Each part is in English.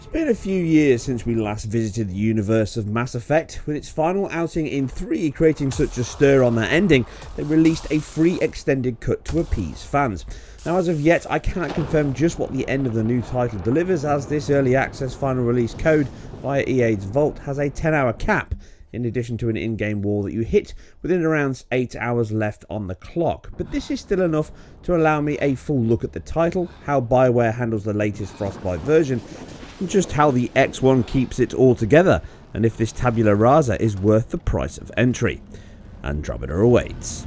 It's been a few years since we last visited the universe of Mass Effect. With its final outing in 3 creating such a stir on that ending, they released a free extended cut to appease fans. Now, as of yet, I cannot confirm just what the end of the new title delivers, as this early access final release code via EA's Vault has a 10-hour cap, in addition to an in-game wall that you hit within around 8 hours left on the clock. But this is still enough to allow me a full look at the title, how Bioware handles the latest Frostbite version, and just how the X1 keeps it all together, and if this tabula rasa is worth the price of entry. Andromeda awaits.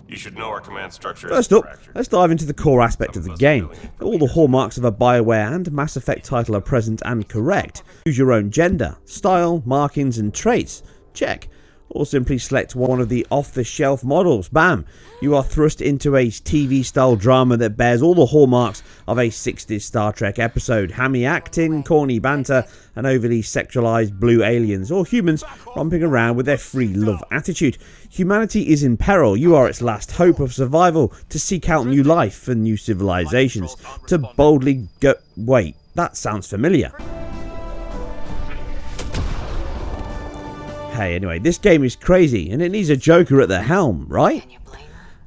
You should know our command structure. First up, let's dive into the core aspect of the game. All the hallmarks of a Bioware and Mass Effect title are present and correct. Choose your own gender, style, markings and traits. Check. Or simply select one of the off-the-shelf models. Bam! You are thrust into a TV-style drama that bears all the hallmarks of a 60s Star Trek episode. Hammy acting, corny banter, and overly sexualized blue aliens, or humans romping around with their free love attitude. Humanity is in peril. You are its last hope of survival, to seek out new life and new civilizations, to boldly go... Wait, that sounds familiar. Hey, anyway, this game is crazy and it needs a Joker at the helm, right?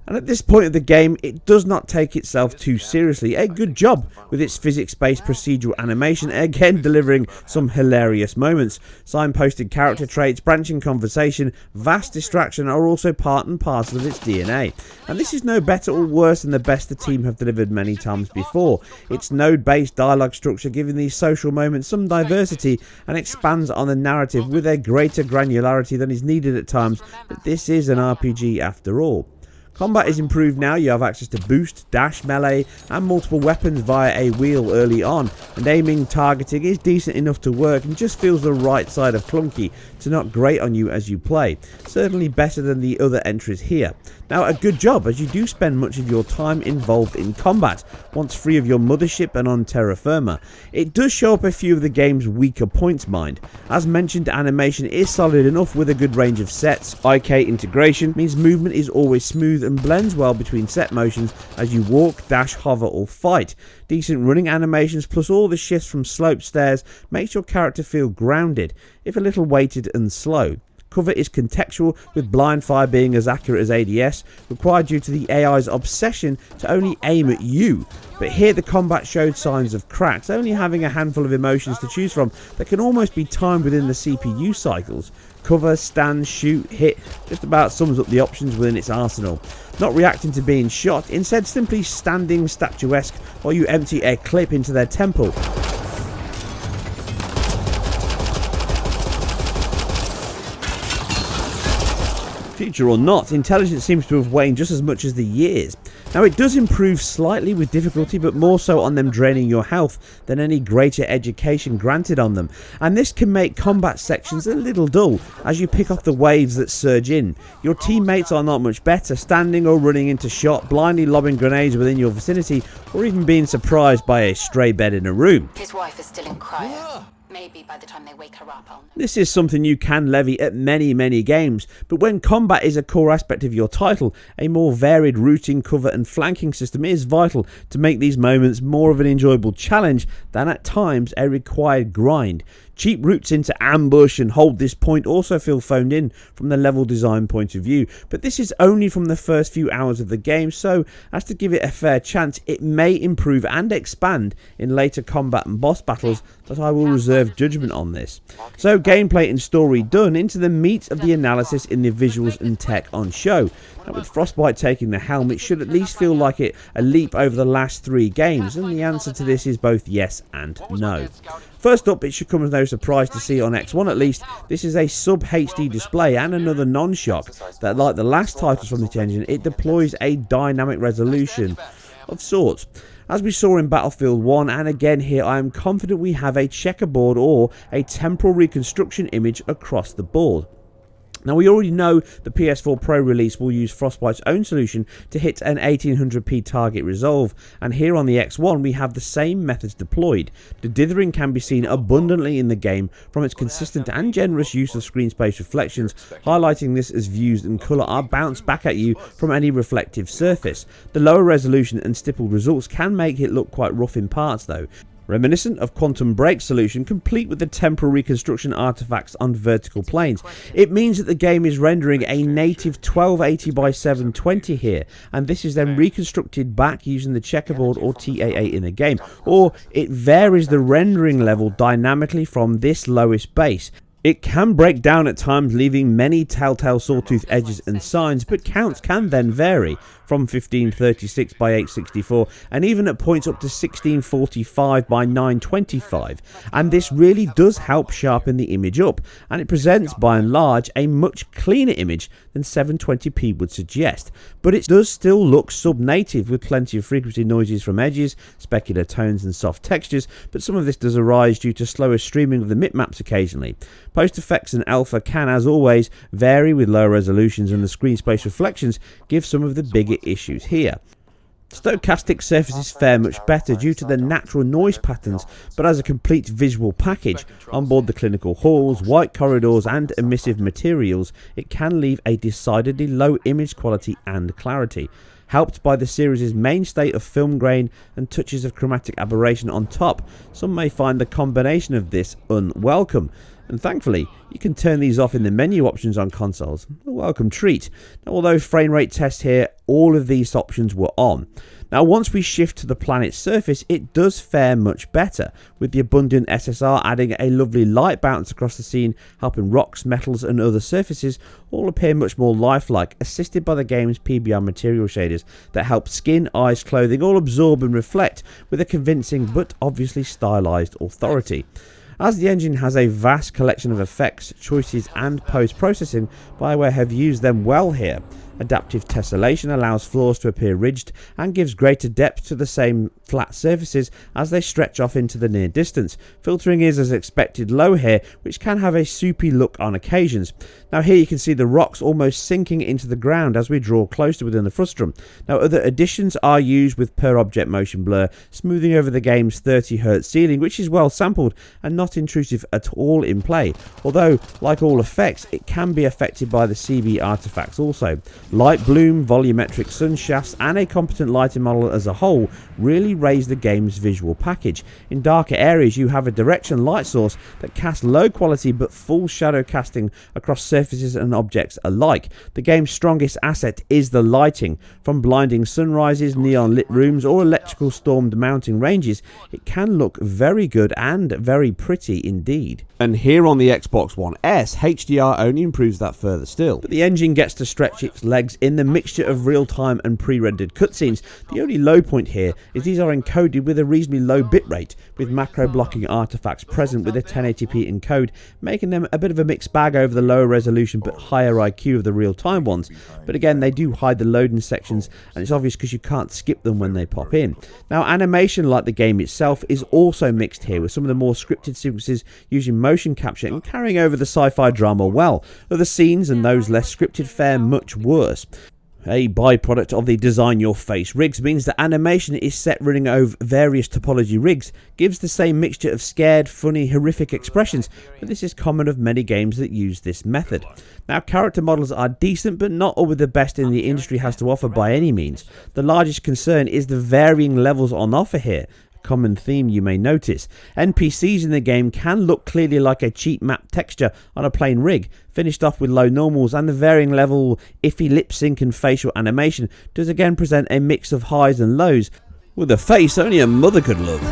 And at this point of the game, it does not take itself too seriously. A good job with its physics-based procedural animation, again delivering some hilarious moments. Signposted character traits, branching conversation, vast distraction are also part and parcel of its DNA. And this is no better or worse than the best the team have delivered many times before. Its node-based dialogue structure giving these social moments some diversity and expands on the narrative with a greater granularity than is needed at times, but this is an RPG after all. Combat is improved now. You have access to boost, dash, melee and multiple weapons via a wheel early on, and aiming targeting is decent enough to work and just feels the right side of clunky to not grate on you as you play. Certainly better than the other entries here. Now, a good job, as you do spend much of your time involved in combat, once free of your mothership and on terra firma. It does show up a few of the game's weaker points, mind. As mentioned, animation is solid enough with a good range of sets. IK integration means movement is always smooth and blends well between set motions as you walk, dash, hover or fight. Decent running animations plus all the shifts from slope stairs makes your character feel grounded, if a little weighted and slow. Cover is contextual, with blind fire being as accurate as ADS, required due to the AI's obsession to only aim at you. But here the combat showed signs of cracks, only having a handful of emotions to choose from that can almost be timed within the CPU cycles. Cover, stand, shoot, hit, just about sums up the options within its arsenal. Not reacting to being shot, instead simply standing statuesque while you empty a clip into their temple. Future or not, intelligence seems to have waned just as much as the years. Now, it does improve slightly with difficulty, but more so on them draining your health than any greater education granted on them. And this can make combat sections a little dull as you pick off the waves that surge in. Your teammates are not much better, standing or running into shot, blindly lobbing grenades within your vicinity, or even being surprised by a stray bed in a room. His wife is still in cryo. Maybe by the time they wake her up, I'll know. This is something you can levy at many games, but when combat is a core aspect of your title, a more varied routing, cover and flanking system is vital to make these moments more of an enjoyable challenge than at times a required grind. Cheap routes into ambush and hold this point also feel phoned in from the level design point of view, but this is only from the first few hours of the game, so as to give it a fair chance, it may improve and expand in later combat and boss battles, but I will reserve judgment on this. So gameplay and story done, into the meat of the analysis in the visuals and tech on show. Now, with Frostbite taking the helm, it should at least feel like it a leap over the last 3 games, and the answer to this is both yes and no. First up, it should come as no surprise to see on X1 at least, this is a sub-HD display and another non-shock that, like the last titles from this engine, it deploys a dynamic resolution of sorts. As we saw in Battlefield 1, and again here, I am confident we have a checkerboard or a temporal reconstruction image across the board. Now, we already know the PS4 Pro release will use Frostbite's own solution to hit an 1800p target resolve, and here on the X1 we have the same methods deployed. The dithering can be seen abundantly in the game from its consistent and generous use of screen space reflections, highlighting this as views and colour are bounced back at you from any reflective surface. The lower resolution and stippled results can make it look quite rough in parts though, reminiscent of Quantum Break's solution, complete with the temporal reconstruction artifacts on vertical planes. It means that the game is rendering a native 1280 by 720 here, and this is then reconstructed back using the checkerboard or TAA in the game, or it varies the rendering level dynamically from this lowest base. It can break down at times, leaving many telltale sawtooth edges and signs, but counts can then vary from 1536 by 864 and even at points up to 1645 by 925, and this really does help sharpen the image up, and it presents by and large a much cleaner image than 720p would suggest, but it does still look sub-native with plenty of frequency noises from edges, specular tones and soft textures, but some of this does arise due to slower streaming of the mipmaps occasionally. Post effects and alpha can, as always, vary with lower resolutions, and the screen space reflections give some of the bigger issues here. Stochastic surfaces fare much better due to the natural noise patterns, but as a complete visual package, on board the clinical halls, white corridors and emissive materials, it can leave a decidedly low image quality and clarity. Helped by the series' mainstay of film grain and touches of chromatic aberration on top, some may find the combination of this unwelcome. And thankfully, you can turn these off in the menu options on consoles. A welcome treat. Now, although frame rate tests here, all of these options were on. Now, once we shift to the planet's surface, it does fare much better, with the abundant SSR adding a lovely light bounce across the scene, helping rocks, metals and other surfaces all appear much more lifelike, assisted by the game's PBR material shaders that help skin, eyes, clothing all absorb and reflect with a convincing but obviously stylized authority. As the engine has a vast collection of effects, choices and post-processing, Bioware have used them well here. Adaptive tessellation allows floors to appear ridged and gives greater depth to the same flat surfaces as they stretch off into the near distance. Filtering is as expected low here, which can have a soupy look on occasions. Now here you can see the rocks almost sinking into the ground as we draw closer within the frustrum. Now other additions are used with per object motion blur, smoothing over the game's 30Hz ceiling, which is well sampled and not intrusive at all in play, although like all effects it can be affected by the CB artifacts also. Light bloom, volumetric sun shafts and a competent lighting model as a whole really raise the game's visual package. In darker areas you have a direction light source that casts low quality but full shadow casting across surfaces and objects alike. The game's strongest asset is the lighting. From blinding sunrises, neon lit rooms or electrical stormed mountain ranges, it can look very good and very pretty indeed. And here on the Xbox One S, HDR only improves that further still. But the engine gets to stretch its legs in the mixture of real-time and pre-rendered cutscenes. The only low point here is these are encoded with a reasonably low bitrate, with macro blocking artifacts present with a 1080p encode, making them a bit of a mixed bag over the lower resolution but higher IQ of the real-time ones. But again, they do hide the loading sections, and it's obvious because you can't skip them when they pop in. Now, animation, like the game itself, is also mixed here, with some of the more scripted sequences using motion capture and carrying over the sci-fi drama well. Other scenes and those less scripted fare much worse. A byproduct of the design your face rigs means that animation is set running over various topology rigs, gives the same mixture of scared, funny, horrific expressions, but this is common of many games that use this method. Now, character models are decent, but not all of the best in the industry has to offer by any means. The largest concern is the varying levels on offer here. Common theme you may notice. NPCs in the game can look clearly like a cheap map texture on a plain rig, finished off with low normals, and the varying level iffy lip sync and facial animation does again present a mix of highs and lows, with a face only a mother could love.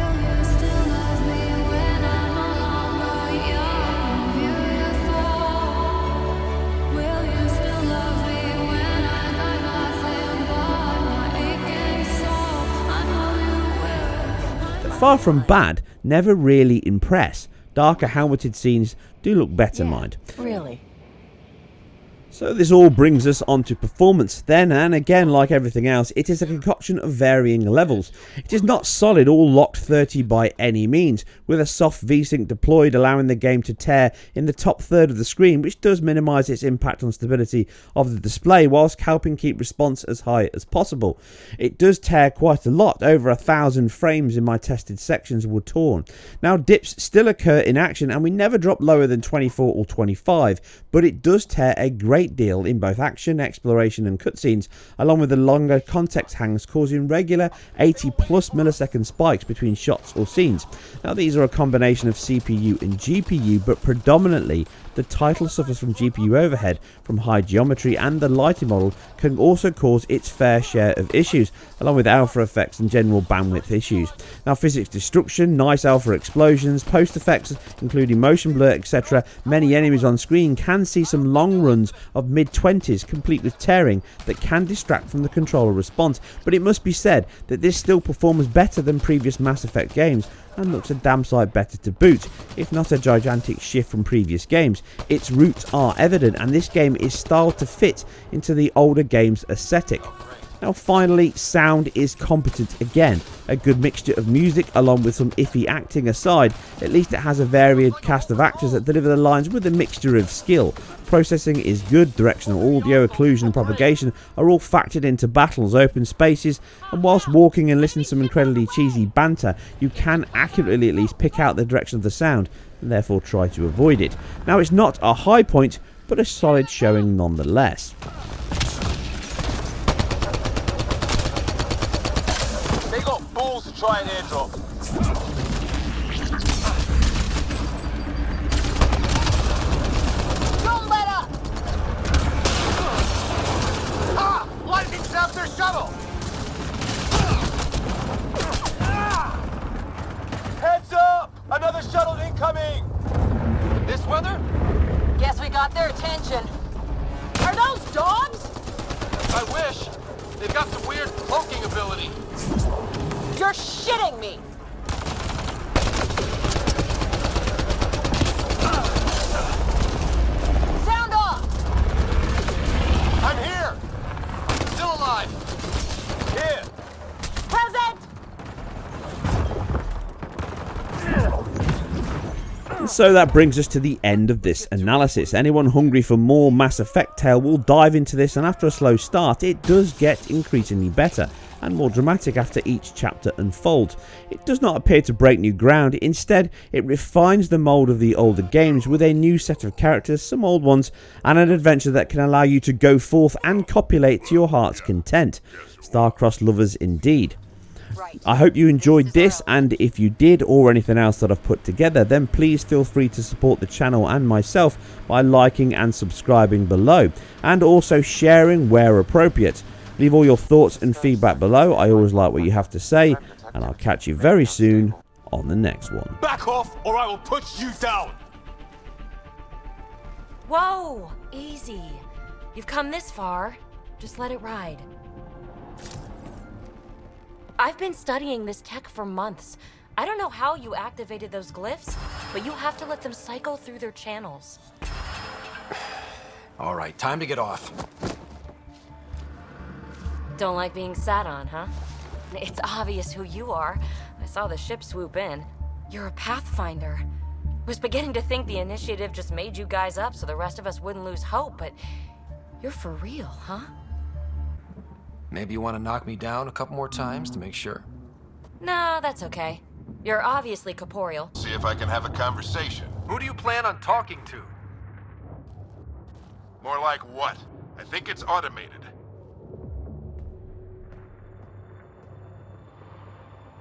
Far from bad, never really impress. Darker helmeted scenes do look better, mind. Really? So this all brings us on to performance. Then and again, like everything else, it is a concoction of varying levels. It is not solid all locked 30 by any means, with a soft VSync deployed allowing the game to tear in the top third of the screen, which does minimise its impact on stability of the display whilst helping keep response as high as possible. It does tear quite a lot, over 1,000 frames in my tested sections were torn. Now dips still occur in action and we never drop lower than 24 or 25, but it does tear a great deal in both action, exploration and cutscenes, along with the longer context hangs causing regular 80 plus millisecond spikes between shots or scenes. Now these are a combination of CPU and GPU, but predominantly the title suffers from GPU overhead from high geometry, and the lighting model can also cause its fair share of issues, along with alpha effects and general bandwidth issues. Now physics destruction, nice alpha explosions, post effects including motion blur, etc. Many enemies on screen can see some long runs of mid-20s complete with tearing that can distract from the controller response, but it must be said that this still performs better than previous Mass Effect games and looks a damn sight better to boot, if not a gigantic shift from previous games. Its roots are evident and this game is styled to fit into the older game's aesthetic. Now finally, sound is competent again. A good mixture of music along with some iffy acting aside, at least it has a varied cast of actors that deliver the lines with a mixture of skill. Processing is good, directional audio, occlusion and propagation are all factored into battles, open spaces, and whilst walking and listening to some incredibly cheesy banter, you can accurately at least pick out the direction of the sound and therefore try to avoid it. Now it's not a high point, but a solid showing nonetheless. To try an airdrop. Don't let up! Ah! Lightning snapped their shuttle! Heads up! Another shuttle incoming! This weather? Guess we got their attention. Are those dogs? I wish. They've got some weird cloaking ability. You're shitting me! Sound off! I'm here! Still alive! Here! Present! And so that brings us to the end of this analysis. Anyone hungry for more Mass Effect tale will dive into this, and after a slow start it does get increasingly better and more dramatic after each chapter unfolds. It does not appear to break new ground, instead it refines the mould of the older games with a new set of characters, some old ones, and an adventure that can allow you to go forth and copulate to your heart's content. Star-crossed lovers indeed. I hope you enjoyed this, and if you did, or anything else that I've put together, then please feel free to support the channel and myself by liking and subscribing below, and also sharing where appropriate. Leave all your thoughts and feedback below. I always like what you have to say, and I'll catch you very soon on the next one. Back off, or I will put you down! Whoa! Easy. You've come this far. Just let it ride. I've been studying this tech for months. I don't know how you activated those glyphs, but you have to let them cycle through their channels. All right, time to get off. Don't like being sat on, huh? It's obvious who you are. I saw the ship swoop in. You're a Pathfinder. Was beginning to think the initiative just made you guys up so the rest of us wouldn't lose hope, but you're for real, huh? Maybe you want to knock me down a couple more times to make sure? No, that's okay. You're obviously corporeal. See if I can have a conversation. Who do you plan on talking to? More like what? I think it's automated.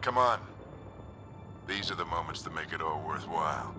Come on. These are the moments that make it all worthwhile.